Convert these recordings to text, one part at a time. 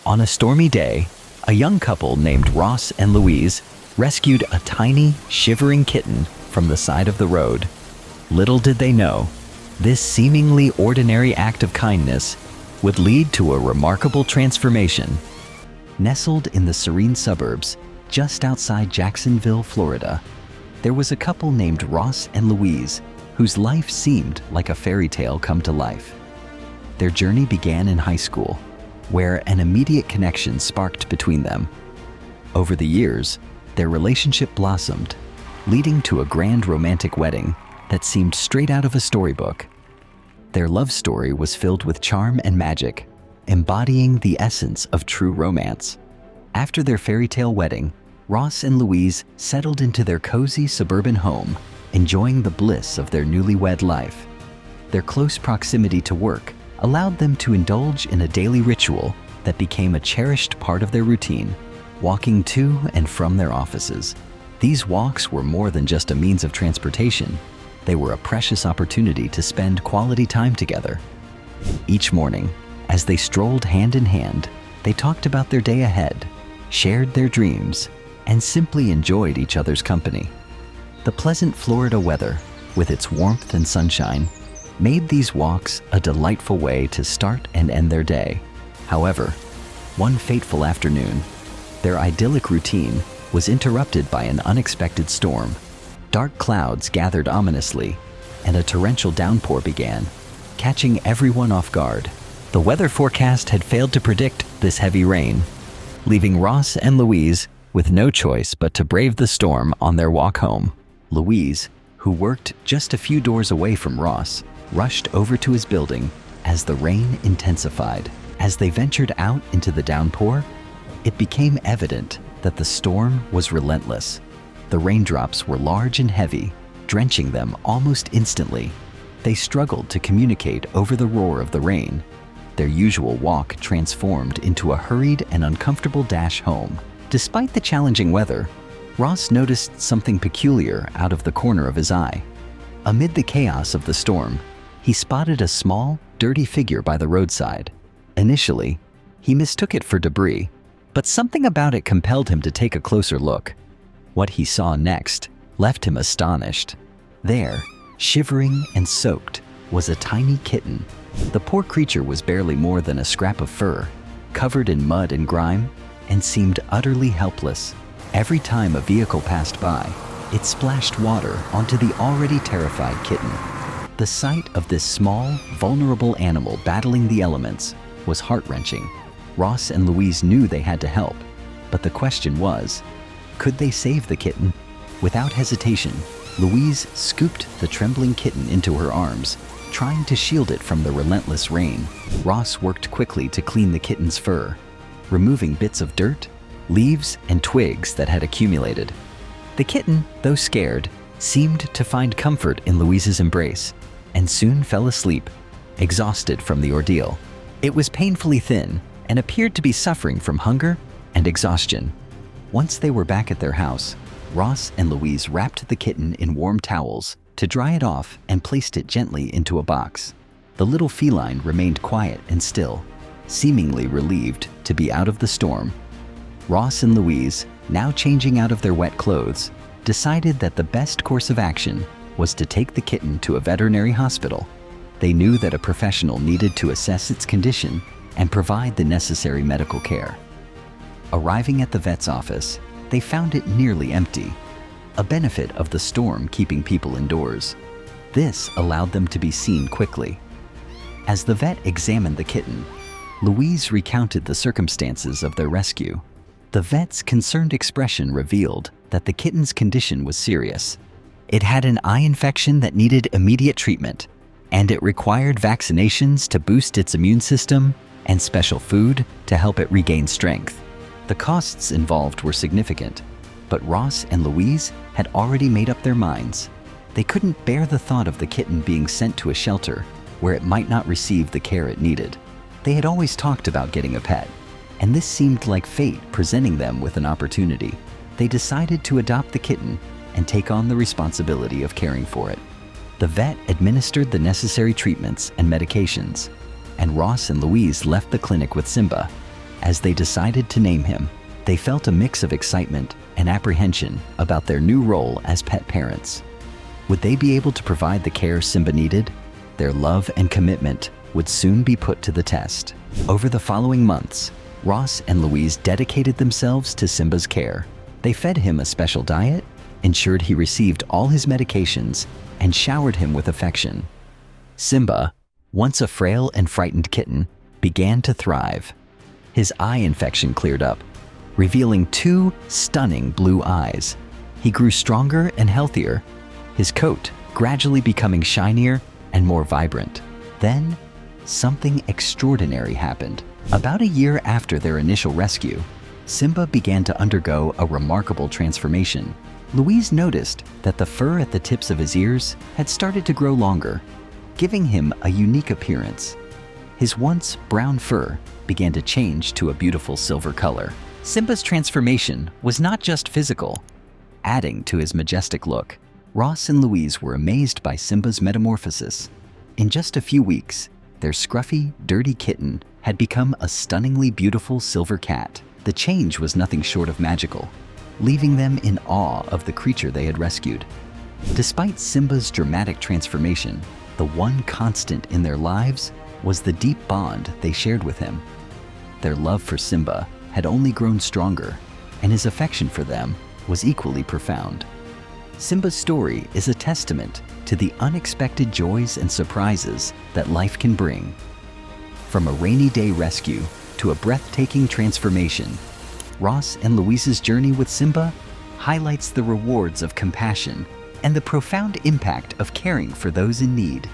On a stormy day, a young couple named Ross and Louise rescued a tiny, shivering kitten from the side of the road. Little did they know, this seemingly ordinary act of kindness would lead to a remarkable transformation. Nestled in the serene suburbs just outside Jacksonville, Florida, there was a couple named Ross and Louise whose life seemed like a fairy tale come to life. Their journey began in high school, where an immediate connection sparked between them. Over the years, their relationship blossomed, leading to a grand romantic wedding that seemed straight out of a storybook. Their love story was filled with charm and magic, embodying the essence of true romance. After their fairy tale wedding, Ross and Louise settled into their cozy suburban home, enjoying the bliss of their newlywed life. Their close proximity to work allowed them to indulge in a daily ritual that became a cherished part of their routine, walking to and from their offices. These walks were more than just a means of transportation. They were a precious opportunity to spend quality time together. Each morning, as they strolled hand in hand, they talked about their day ahead, shared their dreams, and simply enjoyed each other's company. The pleasant Florida weather, with its warmth and sunshine, made these walks a delightful way to start and end their day. However, one fateful afternoon, their idyllic routine was interrupted by an unexpected storm. Dark clouds gathered ominously, and a torrential downpour began, catching everyone off guard. The weather forecast had failed to predict this heavy rain, leaving Ross and Louise with no choice but to brave the storm on their walk home. Louise, who worked just a few doors away from Ross, rushed over to his building as the rain intensified. As they ventured out into the downpour, it became evident that the storm was relentless. The raindrops were large and heavy, drenching them almost instantly. They struggled to communicate over the roar of the rain. Their usual walk transformed into a hurried and uncomfortable dash home. Despite the challenging weather, Ross noticed something peculiar out of the corner of his eye. Amid the chaos of the storm, he spotted a small, dirty figure by the roadside. Initially, he mistook it for debris, but something about it compelled him to take a closer look. What he saw next left him astonished. There, shivering and soaked, was a tiny kitten. The poor creature was barely more than a scrap of fur, covered in mud and grime, and seemed utterly helpless. Every time a vehicle passed by, it splashed water onto the already terrified kitten. The sight of this small, vulnerable animal battling the elements was heart-wrenching. Ross and Louise knew they had to help, but the question was, could they save the kitten? Without hesitation, Louise scooped the trembling kitten into her arms, trying to shield it from the relentless rain. Ross worked quickly to clean the kitten's fur, removing bits of dirt, leaves, and twigs that had accumulated. The kitten, though scared, seemed to find comfort in Louise's embrace and soon fell asleep, exhausted from the ordeal. It was painfully thin and appeared to be suffering from hunger and exhaustion. Once they were back at their house, Ross and Louise wrapped the kitten in warm towels to dry it off and placed it gently into a box. The little feline remained quiet and still, seemingly relieved to be out of the storm. Ross and Louise, now changing out of their wet clothes, decided that the best course of action was to take the kitten to a veterinary hospital. They knew that a professional needed to assess its condition and provide the necessary medical care. Arriving at the vet's office, they found it nearly empty, a benefit of the storm keeping people indoors. This allowed them to be seen quickly. As the vet examined the kitten, Louise recounted the circumstances of their rescue. The vet's concerned expression revealed that the kitten's condition was serious. It had an eye infection that needed immediate treatment, and it required vaccinations to boost its immune system and special food to help it regain strength. The costs involved were significant, but Ross and Louise had already made up their minds. They couldn't bear the thought of the kitten being sent to a shelter where it might not receive the care it needed. They had always talked about getting a pet, and this seemed like fate presenting them with an opportunity. They decided to adopt the kitten and take on the responsibility of caring for it. The vet administered the necessary treatments and medications, and Ross and Louise left the clinic with Simba, As they decided to name him, they felt a mix of excitement and apprehension about their new role as pet parents. Would they be able to provide the care Simba needed? Their love and commitment would soon be put to the test. Over the following months, Ross and Louise dedicated themselves to Simba's care. They fed him a special diet, ensured he received all his medications, and showered him with affection. Simba, once a frail and frightened kitten, began to thrive. His eye infection cleared up, revealing 2 stunning blue eyes. He grew stronger and healthier, his coat gradually becoming shinier and more vibrant. Then, something extraordinary happened. About a year after their initial rescue, Simba began to undergo a remarkable transformation. Louise noticed that the fur at the tips of his ears had started to grow longer, giving him a unique appearance. His once brown fur began to change to a beautiful silver color. Simba's transformation was not just physical. Adding to his majestic look, Ross and Louise were amazed by Simba's metamorphosis. In just a few weeks, their scruffy, dirty kitten had become a stunningly beautiful silver cat. The change was nothing short of magical, leaving them in awe of the creature they had rescued. Despite Simba's dramatic transformation, the one constant in their lives was the deep bond they shared with him. Their love for Simba had only grown stronger, and his affection for them was equally profound. Simba's story is a testament to the unexpected joys and surprises that life can bring. From a rainy day rescue to a breathtaking transformation, Ross and Louise's journey with Simba highlights the rewards of compassion and the profound impact of caring for those in need.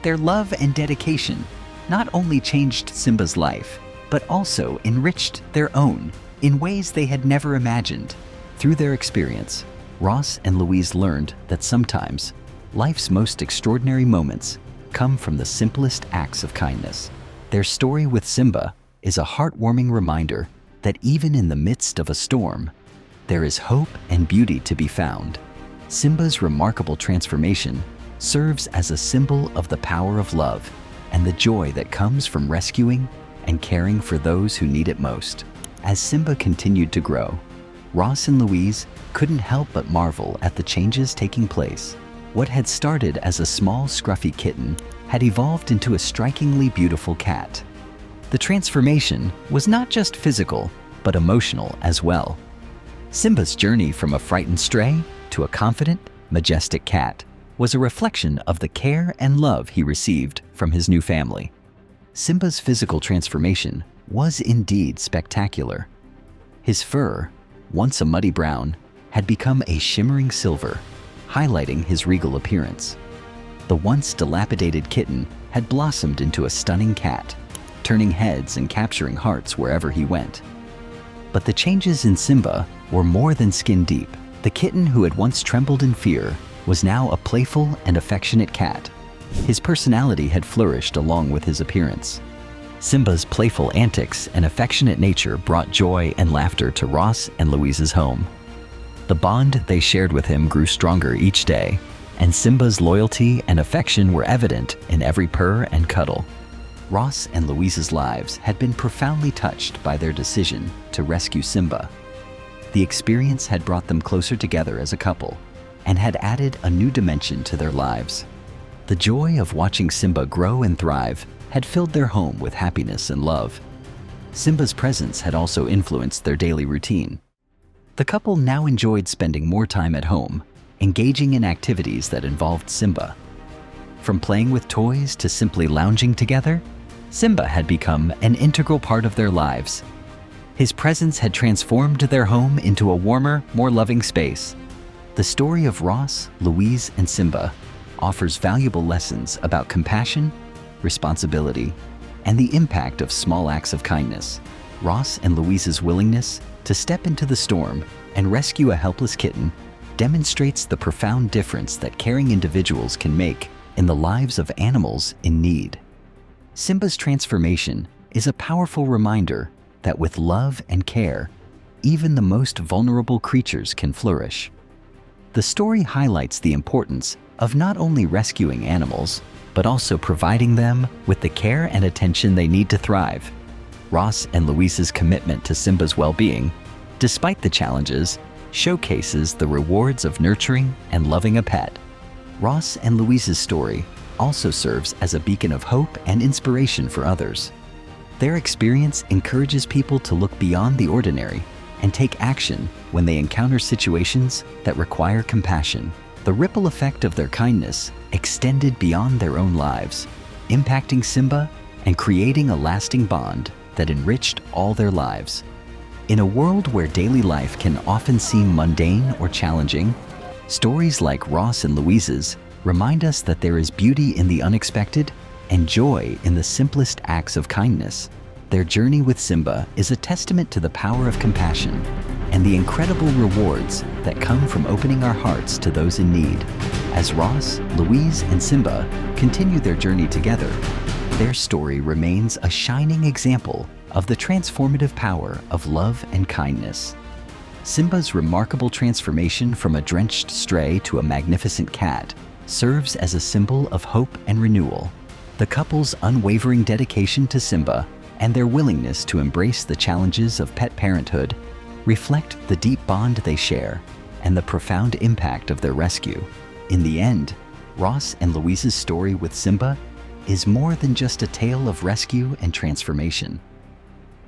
Their love and dedication not only changed Simba's life, but also enriched their own in ways they had never imagined. Through their experience, Ross and Louise learned that sometimes life's most extraordinary moments come from the simplest acts of kindness. Their story with Simba is a heartwarming reminder that even in the midst of a storm, there is hope and beauty to be found. Simba's remarkable transformation serves as a symbol of the power of love and the joy that comes from rescuing and caring for those who need it most. As Simba continued to grow, Ross and Louise couldn't help but marvel at the changes taking place. What had started as a small, scruffy kitten had evolved into a strikingly beautiful cat. The transformation was not just physical, but emotional as well. Simba's journey from a frightened stray to a confident, majestic cat was a reflection of the care and love he received from his new family. Simba's physical transformation was indeed spectacular. His fur, once a muddy brown, had become a shimmering silver, highlighting his regal appearance. The once dilapidated kitten had blossomed into a stunning cat, turning heads and capturing hearts wherever he went. But the changes in Simba were more than skin deep. The kitten who had once trembled in fear was now a playful and affectionate cat. His personality had flourished along with his appearance. Simba's playful antics and affectionate nature brought joy and laughter to Ross and Louise's home. The bond they shared with him grew stronger each day, and Simba's loyalty and affection were evident in every purr and cuddle. Ross and Louise's lives had been profoundly touched by their decision to rescue Simba. The experience had brought them closer together as a couple and had added a new dimension to their lives. The joy of watching Simba grow and thrive had filled their home with happiness and love. Simba's presence had also influenced their daily routine. The couple now enjoyed spending more time at home, engaging in activities that involved Simba. From playing with toys to simply lounging together, Simba had become an integral part of their lives. His presence had transformed their home into a warmer, more loving space. The story of Ross, Louise, and Simba offers valuable lessons about compassion, responsibility, and the impact of small acts of kindness. Ross and Louise's willingness to step into the storm and rescue a helpless kitten demonstrates the profound difference that caring individuals can make in the lives of animals in need. Simba's transformation is a powerful reminder that with love and care, even the most vulnerable creatures can flourish. The story highlights the importance of not only rescuing animals, but also providing them with the care and attention they need to thrive. Ross and Louise's commitment to Simba's well-being, despite the challenges, showcases the rewards of nurturing and loving a pet. Ross and Louise's story also serves as a beacon of hope and inspiration for others. Their experience encourages people to look beyond the ordinary and take action when they encounter situations that require compassion. The ripple effect of their kindness extended beyond their own lives, impacting Simba and creating a lasting bond that enriched all their lives. In a world where daily life can often seem mundane or challenging, stories like Ross and Louise's remind us that there is beauty in the unexpected and joy in the simplest acts of kindness. Their journey with Simba is a testament to the power of compassion and the incredible rewards that come from opening our hearts to those in need. As Ross, Louise, and Simba continue their journey together, their story remains a shining example of the transformative power of love and kindness. Simba's remarkable transformation from a drenched stray to a magnificent cat serves as a symbol of hope and renewal. The couple's unwavering dedication to Simba and their willingness to embrace the challenges of pet parenthood reflect the deep bond they share and the profound impact of their rescue. In the end, Ross and Louise's story with Simba is more than just a tale of rescue and transformation.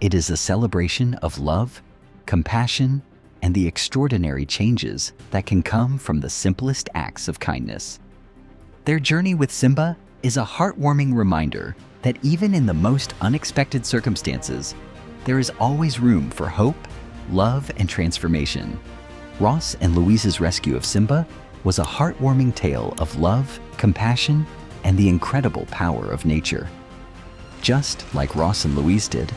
It is a celebration of love, compassion, and the extraordinary changes that can come from the simplest acts of kindness. Their journey with Simba is a heartwarming reminder that even in the most unexpected circumstances, there is always room for hope, love, and transformation. Ross and Louise's rescue of Simba was a heartwarming tale of love, compassion, and the incredible power of nature. Just like Ross and Louise did.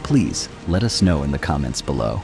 Please let us know in the comments below.